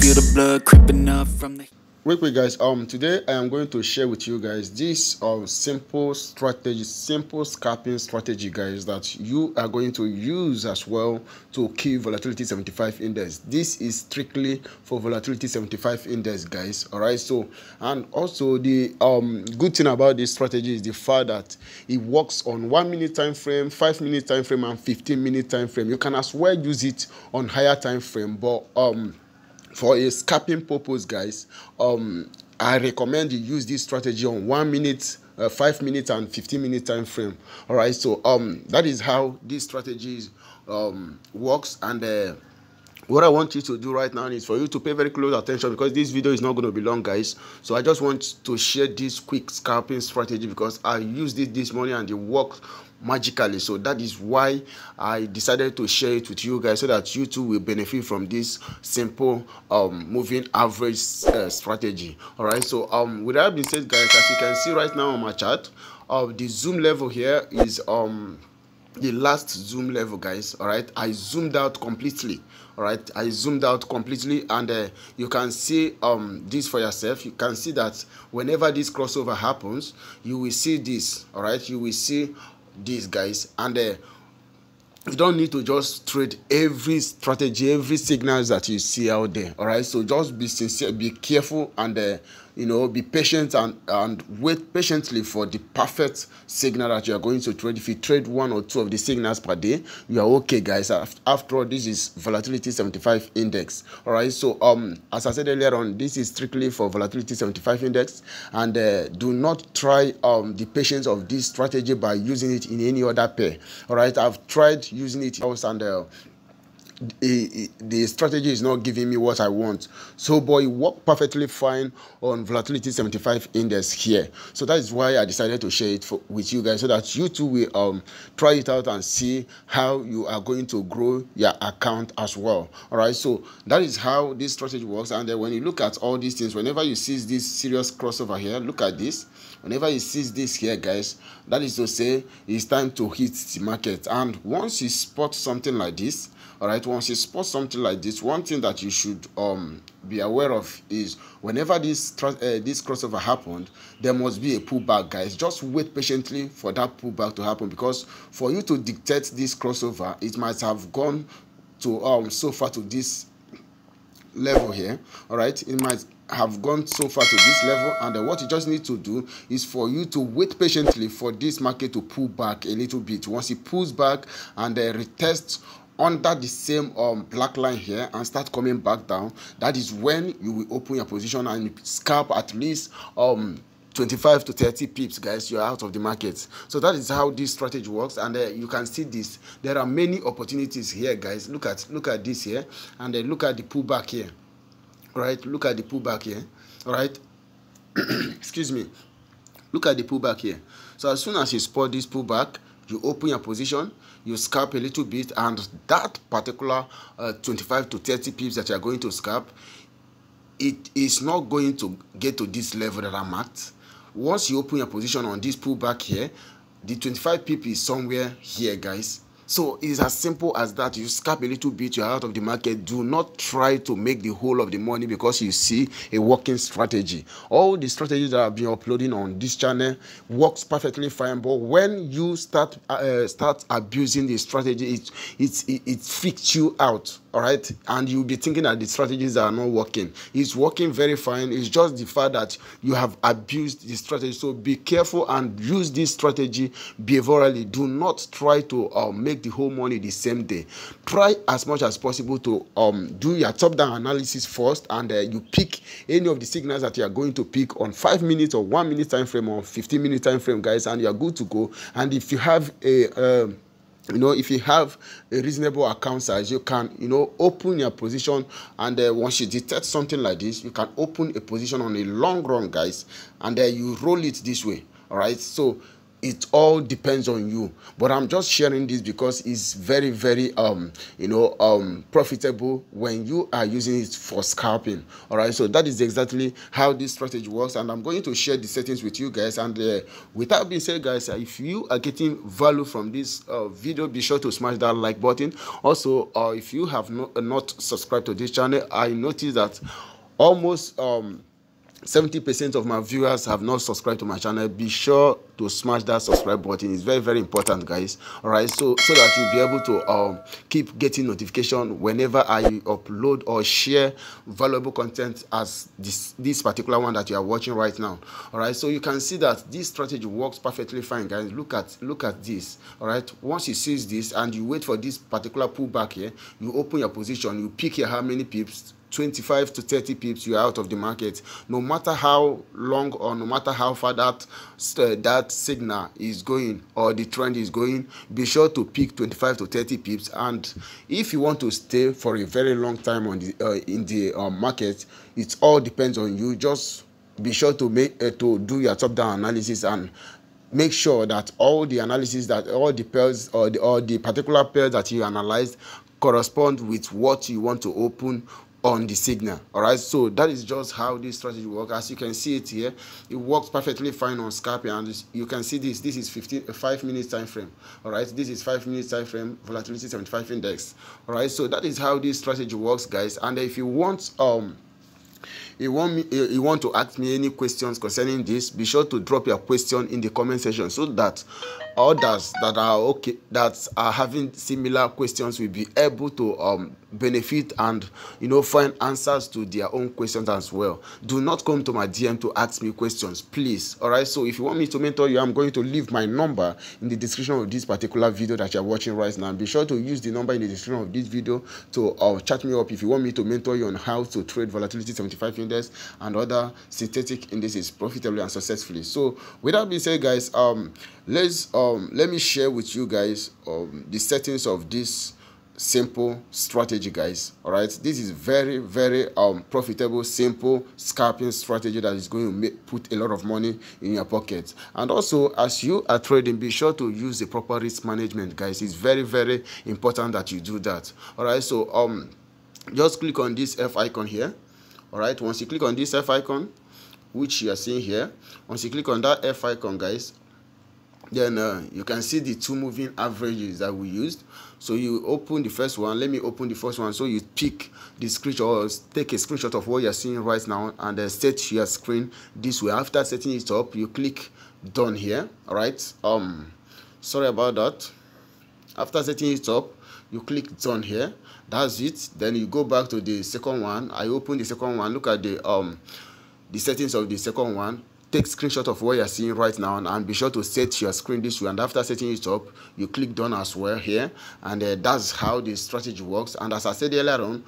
feel the blood creeping up from the... Wait, guys, today I am going to share with you guys this simple strategy, simple scalping strategy, guys, that you are going to use as well to kill volatility 75 index. This is strictly for volatility 75 index, guys. All right, so, and also the good thing about this strategy is the fact that it works on 1 minute time frame, 5 minute time frame, and 15-minute time frame. You can as well use it on higher time frame, but for a scalping purpose, guys, I recommend you use this strategy on 1 minute, 5 minutes, and 15-minute time frame. All right, so that is how this strategy works. And what I want you to do right now is for you to pay very close attention, because this video is not going to be long, guys. So I just want to share this quick scalping strategy because I used it this morning and it worked magically. So that is why I decided to share it with you guys, so that you too will benefit from this simple moving average strategy. All right, so with that being said, guys, as you can see right now on my chart, the zoom level here is the last zoom level, guys. All right, I zoomed out completely. All right, I zoomed out completely, and you can see this for yourself. You can see that whenever this crossover happens, you will see this. All right, you will see this, guys, and you don't need to just trade every strategy, every signals that you see out there. All right, so just be sincere, be careful, and you know, be patient and wait patiently for the perfect signal that you are going to trade. If you trade 1 or 2 of the signals per day, you are okay, guys. After all, this is volatility 75 index. All right, so as I said earlier on, this is strictly for volatility 75 index, and do not try the patience of this strategy by using it in any other pair. All right, I've tried using it else, and the strategy is not giving me what I want. So but it worked perfectly fine on volatility 75 index here. So that is why I decided to share it with you guys, so that you too will try it out and see how you are going to grow your account as well. All right, so that is how this strategy works. And when you look at all these things, whenever you see this serious crossover here, look at this. Whenever you see this here, guys, that is to say it's time to hit the market. And once you spot something like this, all right, once you spot something like this, one thing that you should be aware of is whenever this crossover happened, there must be a pullback, guys. Just wait patiently for that pullback to happen, because for you to dictate this crossover, it might have gone to so far to this level here. All right, it might have gone so far to this level, and what you just need to do is for you to wait patiently for this market to pull back a little bit. Once it pulls back and retest under the same black line here and start coming back down, that is when you will open your position and scalp at least 25 to 30 pips, guys. You're out of the market. So that is how this strategy works. And you can see this, there are many opportunities here, guys. Look at this here, and look at the pullback here. All right, look at the pullback here. All right, excuse me, look at the pullback here. So as soon as you spot this pullback, you open your position, you scalp a little bit, and that particular 25 to 30 pips that you are going to scalp, it is not going to get to this level that I'm at. Once you open your position on this pullback here, the 25 pip is somewhere here, guys. So it's as simple as that. You scalp a little bit, you're out of the market. Do not try to make the whole of the money because you see a working strategy. All the strategies that I've been uploading on this channel works perfectly fine, but when you start abusing the strategy, it freaks you out. All right, and you'll be thinking that the strategies are not working. It's working very fine. It's just the fact that you have abused the strategy. So be careful and use this strategy behaviorally. Do not try to make the whole money the same day. Try as much as possible to do your top-down analysis first, and you pick any of the signals that you are going to pick on 5 minutes or 1 minute time frame or 15-minute time frame, guys, and you are good to go. And if you have a if you have a reasonable account size, you can, open your position, and once you detect something like this, you can open a position on a long run, guys, and you roll it this way. All right, so it all depends on you. But I'm just sharing this because it's very, very profitable when you are using it for scalping. All right, so that is exactly how this strategy works, and I'm going to share the settings with you guys. And with that being said, guys, if you are getting value from this video, be sure to smash that like button. Also, if you have not subscribed to this channel, I noticed that almost 70% of my viewers have not subscribed to my channel. Be sure to smash that subscribe button. It's very, very important, guys. All right, so that you'll be able to keep getting notification whenever I upload or share valuable content as this particular one that you are watching right now. All right, so you can see that this strategy works perfectly fine, guys. Look at this. All right, once you see this and you wait for this particular pullback here, you open your position, you pick here how many pips, 25 to 30 pips, you are out of the market. No matter how long or no matter how far that signal is going or the trend is going, be sure to pick 25 to 30 pips. And if you want to stay for a very long time on the in the market, it all depends on you. Just be sure to do your top-down analysis and make sure that all the analysis, that all the pairs or the particular pair that you analyzed correspond with what you want to open on the signal. All right, so that is just how this strategy works. As you can see it here, it works perfectly fine on scalping, and you can see this is 5 minutes time frame. All right, this is 5 minutes time frame, volatility 75 index. All right, so that is how this strategy works, guys. And if you want you want to ask me any questions concerning this, be sure to drop your question in the comment section, so that others that are having similar questions will be able to benefit and find answers to their own questions as well. Do not come to my DM to ask me questions, please. All right, so if you want me to mentor you, I'm going to leave my number in the description of this particular video that you're watching right now. Be sure to use the number in the description of this video to chat me up if you want me to mentor you on how to trade volatility 75 index and other synthetic indices profitably and successfully. So with that being said, guys, let me share with you guys the settings of this simple strategy, guys. All right, this is very, very profitable, simple scalping strategy that is going to put a lot of money in your pocket. And also, as you are trading, be sure to use the proper risk management, guys. It's very, very important that you do that. All right, so just click on this F icon here. All right, once you click on this F icon, which you are seeing here, once you click on that F icon, guys, then you can see the two moving averages that we used. So you open the first one. Let me open the first one. So you pick the screenshot, or take a screenshot of what you're seeing right now, and set your screen this way. After setting it up, you click done here. All right, sorry about that. After setting it up, you click done here. That's it. Then you go back to the second one. I open the second one. Look at the settings of the second one. Take screenshot of what you're seeing right now, and be sure to set your screen this way. And after setting it up, you click done as well here. And that's how the strategy works. And as I said earlier on,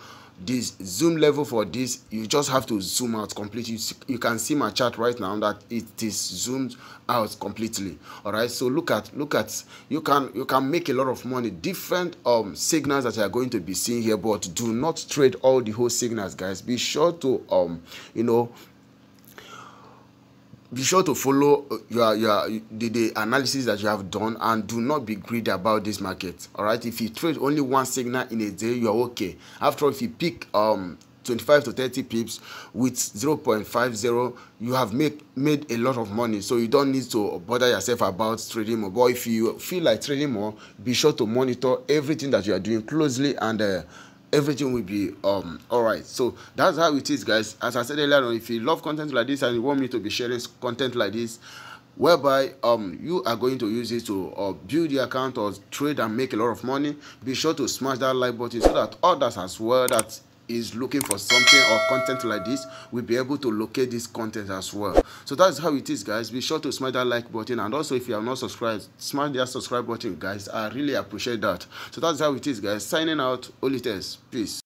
this zoom level for this, you just have to zoom out completely. You can see my chart right now that it is zoomed out completely. All right, so look at you can make a lot of money. Different signals that you are going to be seeing here, but do not trade all the whole signals, guys. Be sure to be sure to follow the analysis that you have done, and do not be greedy about this market. All right, if you trade only one signal in a day, you are okay. After all, if you pick 25 to 30 pips with 0.50, you have made a lot of money. So you don't need to bother yourself about trading more. But if you feel like trading more, be sure to monitor everything that you are doing closely, and everything will be all right. So that's how it is, guys. As I said earlier on, if you love content like this and you want me to be sharing content like this, whereby you are going to use it to build your account or trade and make a lot of money, be sure to smash that like button, so that others as well that is looking for something or content like this will be able to locate this content as well. So that's how it is, guys. Be sure to smash that like button, and also if you have not subscribed, smash that subscribe button, guys. I really appreciate that. So that's how it is, guys. Signing out, Olites. Peace.